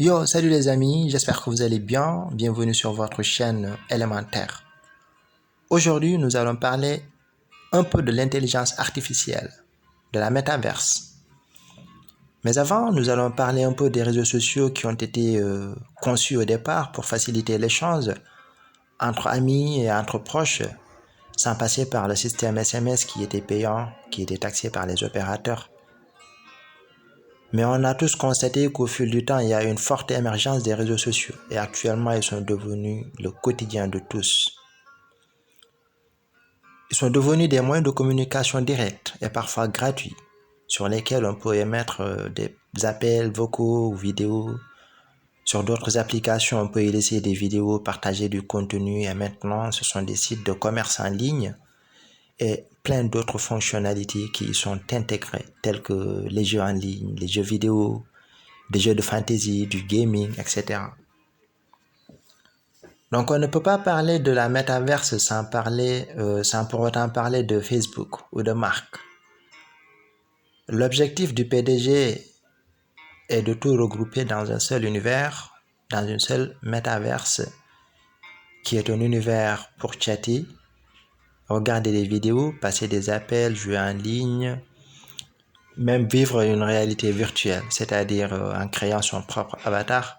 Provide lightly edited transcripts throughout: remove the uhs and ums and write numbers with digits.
Yo, salut les amis, j'espère que vous allez bien. Bienvenue sur votre chaîne élémentaire. Aujourd'hui, nous allons parler un peu de l'intelligence artificielle, de la métaverse. Mais avant, nous allons parler un peu des réseaux sociaux qui ont été conçus au départ pour faciliter l'échange entre amis et entre proches, sans passer par le système SMS qui était payant, qui était taxé par les opérateurs. Mais on a tous constaté qu'au fil du temps, il y a une forte émergence des réseaux sociaux et actuellement, ils sont devenus le quotidien de tous. Ils sont devenus des moyens de communication directs et parfois gratuits sur lesquels on peut émettre des appels vocaux ou vidéos. Sur d'autres applications, on peut y laisser des vidéos, partager du contenu et maintenant, ce sont des sites de commerce en ligne et plein d'autres fonctionnalités qui y sont intégrées, telles que les jeux en ligne, les jeux vidéo, des jeux de fantasy, du gaming, etc. Donc on ne peut pas parler de la métaverse sans pour autant parler de Facebook ou de Mark. L'objectif du PDG est de tout regrouper dans un seul univers, dans une seule métaverse, qui est un univers pour chatter, regarder des vidéos, passer des appels, jouer en ligne, même vivre une réalité virtuelle, c'est-à-dire en créant son propre avatar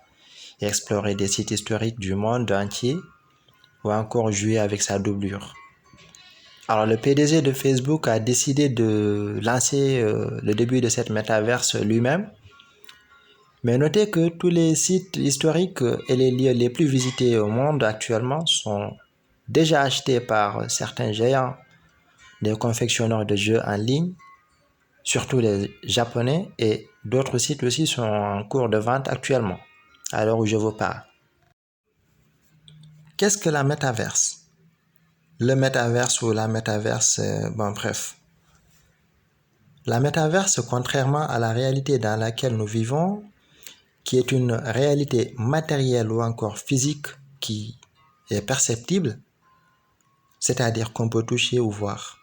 et explorer des sites historiques du monde entier ou encore jouer avec sa doublure. Alors le PDG de Facebook a décidé de lancer le début de cette métaverse lui-même, mais notez que tous les sites historiques et les lieux les plus visités au monde actuellement sont déjà achetés par certains géants des confectionneurs de jeux en ligne, surtout les japonais, et d'autres sites aussi sont en cours de vente actuellement, à l'heure où je vous parle. Qu'est-ce que la métaverse? Le métaverse ou la métaverse, bref. La métaverse, contrairement à la réalité dans laquelle nous vivons, qui est une réalité matérielle ou encore physique qui est perceptible, c'est-à-dire qu'on peut toucher ou voir.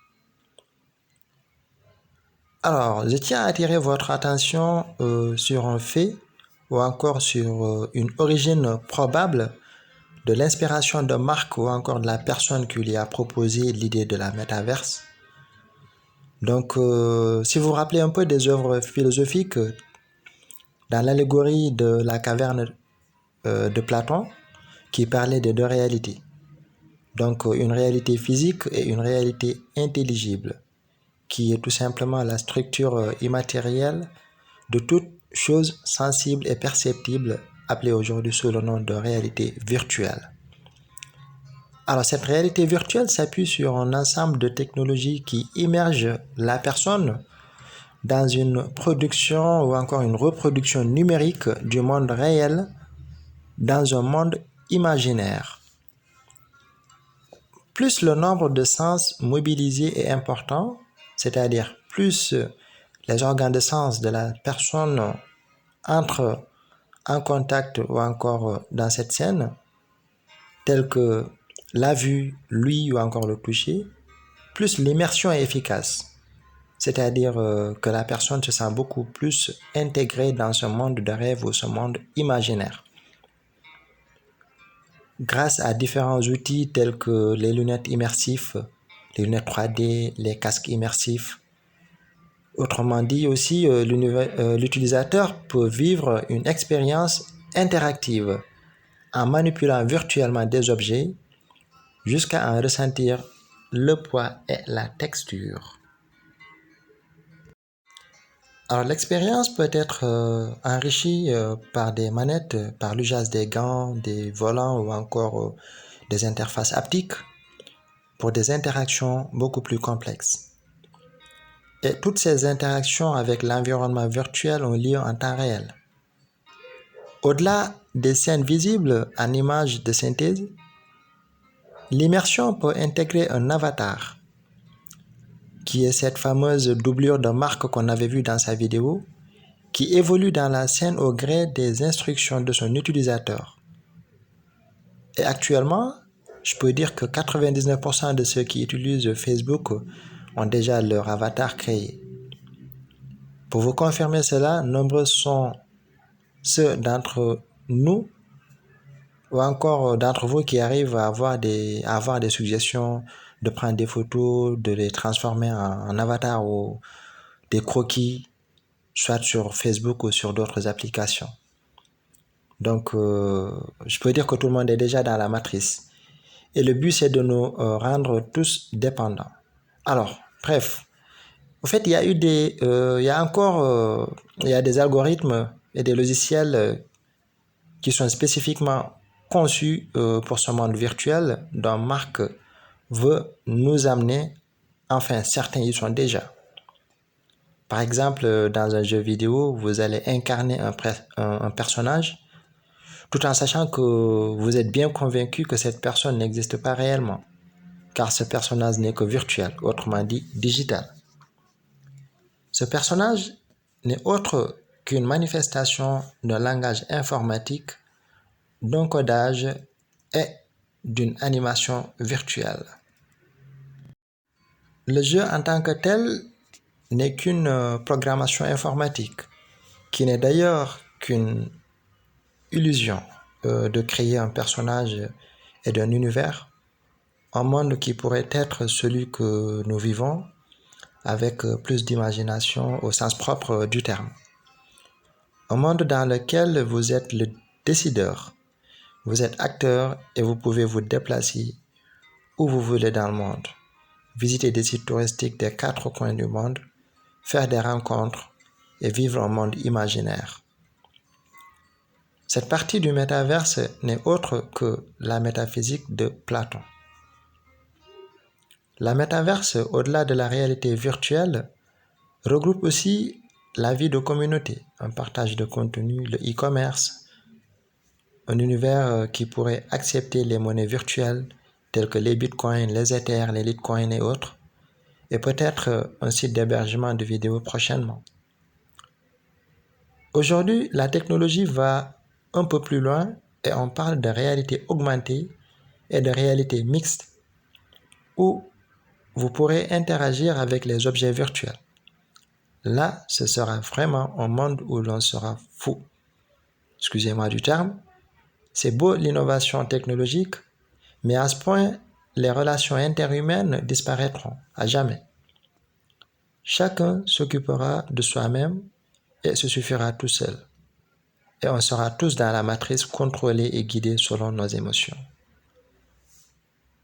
Alors, je tiens à attirer votre attention sur un fait ou encore sur une origine probable de l'inspiration de Mark ou encore de la personne qui lui a proposé l'idée de la métaverse. Donc, si vous vous rappelez un peu des œuvres philosophiques, dans l'allégorie de la caverne de Platon, qui parlait de deux réalités. Donc, une réalité physique et une réalité intelligible, qui est tout simplement la structure immatérielle de toute chose sensible et perceptible, appelée aujourd'hui sous le nom de réalité virtuelle. Alors, cette réalité virtuelle s'appuie sur un ensemble de technologies qui immergent la personne dans une production ou encore une reproduction numérique du monde réel dans un monde imaginaire. Plus le nombre de sens mobilisés est important, c'est-à-dire plus les organes de sens de la personne entrent en contact ou encore dans cette scène, tels que la vue, l'ouïe ou encore le toucher, plus l'immersion est efficace. C'est-à-dire que la personne se sent beaucoup plus intégrée dans ce monde de rêve ou ce monde imaginaire. Grâce à différents outils tels que les lunettes immersives, les lunettes 3D, les casques immersifs. Autrement dit aussi, l'utilisateur peut vivre une expérience interactive en manipulant virtuellement des objets jusqu'à en ressentir le poids et la texture. Alors l'expérience peut être enrichie par des manettes, par l'usage des gants, des volants ou encore des interfaces haptiques pour des interactions beaucoup plus complexes. Et toutes ces interactions avec l'environnement virtuel ont lieu en temps réel. Au-delà des scènes visibles en images de synthèse, l'immersion peut intégrer un avatar, qui est cette fameuse doublure de Mark qu'on avait vue dans sa vidéo, qui évolue dans la scène au gré des instructions de son utilisateur. Et actuellement, je peux dire que 99% de ceux qui utilisent Facebook ont déjà leur avatar créé. Pour vous confirmer cela, nombreux sont ceux d'entre nous, ou encore d'entre vous qui arrivent à avoir des suggestions, de prendre des photos, de les transformer en avatar ou des croquis, soit sur Facebook ou sur d'autres applications. Donc, je peux dire que tout le monde est déjà dans la matrice. Et le but, c'est de nous rendre tous dépendants. Alors, bref, en fait, il y a eu il y a encore, il y a des algorithmes et des logiciels qui sont spécifiquement conçus pour ce monde virtuel dont Marc veut nous amener, enfin, certains y sont déjà. Par exemple, dans un jeu vidéo, vous allez incarner un personnage tout en sachant que vous êtes bien convaincu que cette personne n'existe pas réellement, car ce personnage n'est que virtuel, autrement dit digital. Ce personnage n'est autre qu'une manifestation d'un langage informatique, d'un codage et d'une animation virtuelle. Le jeu en tant que tel n'est qu'une programmation informatique, qui n'est d'ailleurs qu'une illusion de créer un personnage et d'un univers, un monde qui pourrait être celui que nous vivons avec plus d'imagination au sens propre du terme. Un monde dans lequel vous êtes le décideur, vous êtes acteur et vous pouvez vous déplacer où vous voulez dans le monde, visiter des sites touristiques des 4 coins du monde, faire des rencontres et vivre un monde imaginaire. Cette partie du métaverse n'est autre que la métaphysique de Platon. La métaverse, au-delà de la réalité virtuelle, regroupe aussi la vie de communauté, un partage de contenu, le e-commerce, un univers qui pourrait accepter les monnaies virtuelles telles que les bitcoins, les ethers, les litecoins et autres, et peut-être un site d'hébergement de vidéos prochainement. Aujourd'hui, la technologie va un peu plus loin et on parle de réalité augmentée et de réalité mixte où vous pourrez interagir avec les objets virtuels. Là, ce sera vraiment un monde où l'on sera fou. Excusez-moi du terme. C'est beau l'innovation technologique, mais à ce point, les relations interhumaines disparaîtront à jamais. Chacun s'occupera de soi-même et se suffira tout seul. Et on sera tous dans la matrice contrôlée et guidée selon nos émotions.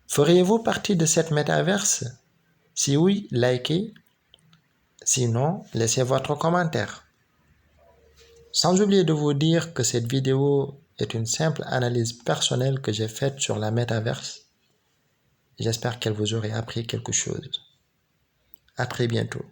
Feriez-vous partie de cette métaverse? Si oui, likez. Sinon, laissez votre commentaire. Sans oublier de vous dire que cette vidéo est une simple analyse personnelle que j'ai faite sur la métaverse. J'espère qu'elle vous aurait appris quelque chose. À très bientôt.